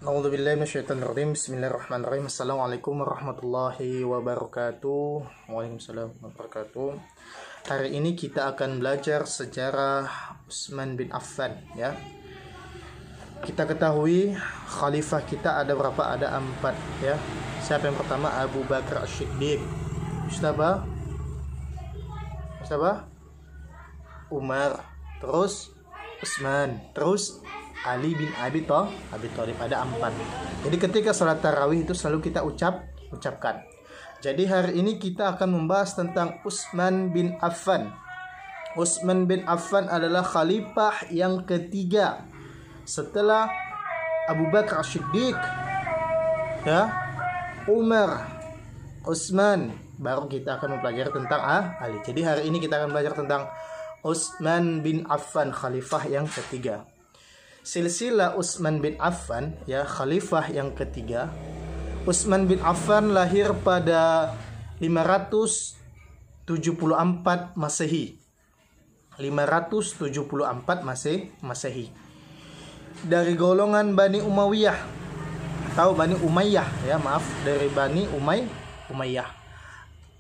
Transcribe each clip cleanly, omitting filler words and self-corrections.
A'udzubillahi minasyaitonirrajim. Bismillahirrahmanirrahim. Assalamualaikum warahmatullahi wabarakatuh. Waalaikumsalam warahmatullahi wabarakatuh. Hari ini kita akan belajar sejarah Utsman bin Affan, ya. Kita ketahui khalifah kita ada berapa? Ada 4, ya. Siapa yang pertama? Abu Bakar As-Siddiq. Siapa? Umar. Terus Utsman. Terus Ali bin Abi Thalib. Ada 4. Jadi ketika salat tarawih itu selalu kita ucapkan. Jadi hari ini kita akan membahas tentang Utsman bin Affan. Utsman bin Affan adalah khalifah yang ketiga setelah Abu Bakar As-Siddiq, ya, Umar, Utsman, baru kita akan mempelajari tentang Ali. Jadi hari ini kita akan belajar tentang Utsman bin Affan, khalifah yang ketiga. Silsilah Utsman bin Affan, ya, khalifah yang ketiga. Utsman bin Affan lahir pada 574 Masehi. 574 Masehi. Dari golongan Bani Umayyah. Tahu Bani Umayyah, ya, maaf, dari Bani Umayyah.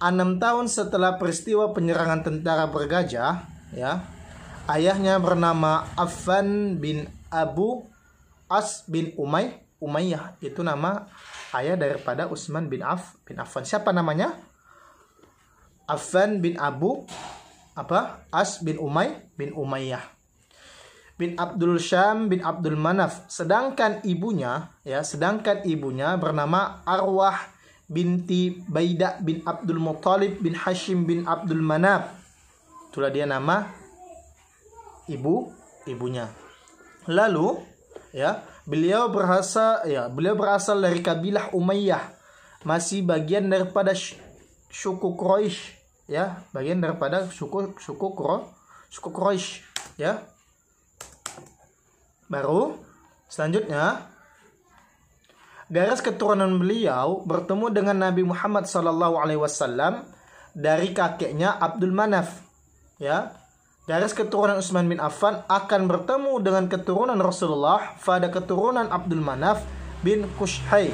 6 tahun setelah peristiwa penyerangan tentara bergajah, ya, ayahnya bernama Affan bin Abu As bin Umayyah. Itu nama ayah daripada Utsman bin Affan. Siapa namanya? Affan bin Abu As bin Umayyah bin Abdul Syam bin Abdul Manaf. Sedangkan ibunya bernama Arwah binti Baidah bin Abdul Muttalib bin Hashim bin Abdul Manaf. Itulah dia nama ibunya. Lalu, ya, beliau berasal dari kabilah Umayyah, masih bagian daripada suku Quraisy, ya, bagian daripada suku Quraisy, ya. Baru selanjutnya garis keturunan beliau bertemu dengan Nabi Muhammad SAW dari kakeknya Abdul Manaf, ya. Garis keturunan Utsman bin Affan akan bertemu dengan keturunan Rasulullah pada keturunan Abdul Manaf bin Qushay,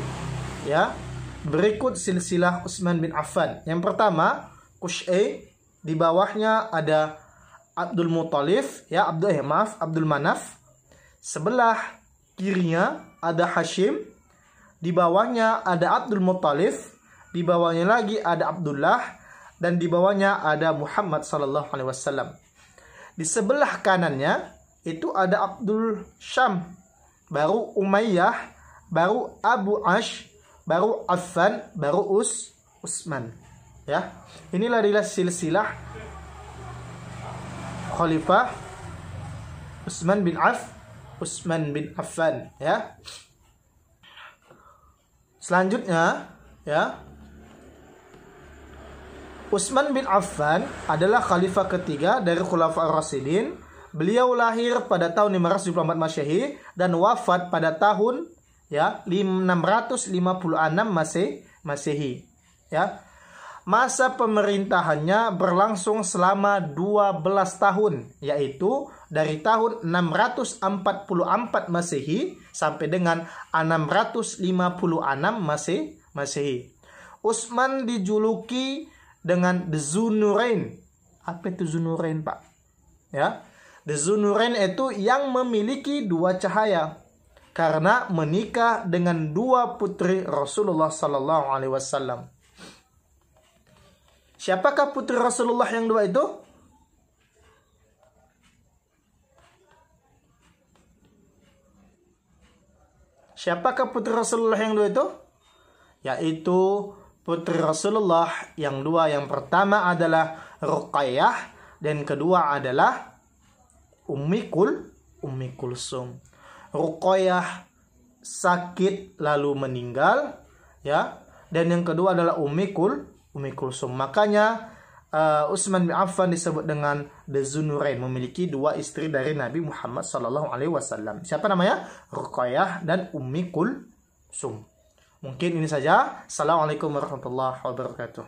ya. Berikut silsilah Utsman bin Affan. Yang pertama, Qushay, di bawahnya ada Abdul Muttalib, ya, Abdul Manaf. Sebelah kirinya ada Hashim, di bawahnya ada Abdul Muttalib, di bawahnya lagi ada Abdullah, dan di bawahnya ada Muhammad sallallahu alaihi wasallam. Di sebelah kanannya itu ada Abdul Syam, baru Umayyah, baru Abu Ash, baru Affan, baru Utsman, ya. Inilah silsilah khalifah Utsman bin Affan, ya. Selanjutnya, ya, Utsman bin Affan adalah khalifah ketiga dari Khulafaur Rasyidin. Beliau lahir pada tahun 574 Masehi dan wafat pada tahun, ya, 656 Masehi, ya. Masa pemerintahannya berlangsung selama 12 tahun, yaitu dari tahun 644 Masehi sampai dengan 656 Masehi. Utsman dijuluki dengan Dzunurain. Apa itu Dzunurain, Pak? Ya, Dzunurain itu yang memiliki 2 cahaya karena menikah dengan 2 putri Rasulullah sallallahu alaihi wasallam. Siapakah putri Rasulullah yang 2 itu? Siapakah putri Rasulullah yang 2 itu? Yaitu putri Rasulullah yang 2. Yang pertama adalah Ruqayyah dan kedua adalah Ummi Kulsum. Ruqayyah sakit lalu meninggal, ya, dan yang kedua adalah Ummi Kulsum. Makanya Utsman bin Affan disebut dengan Dzunurain, memiliki 2 istri dari Nabi Muhammad SAW. Siapa namanya? Ruqayyah dan Ummi Kulsum. Mungkin ini saja. Assalamualaikum warahmatullahi wabarakatuh.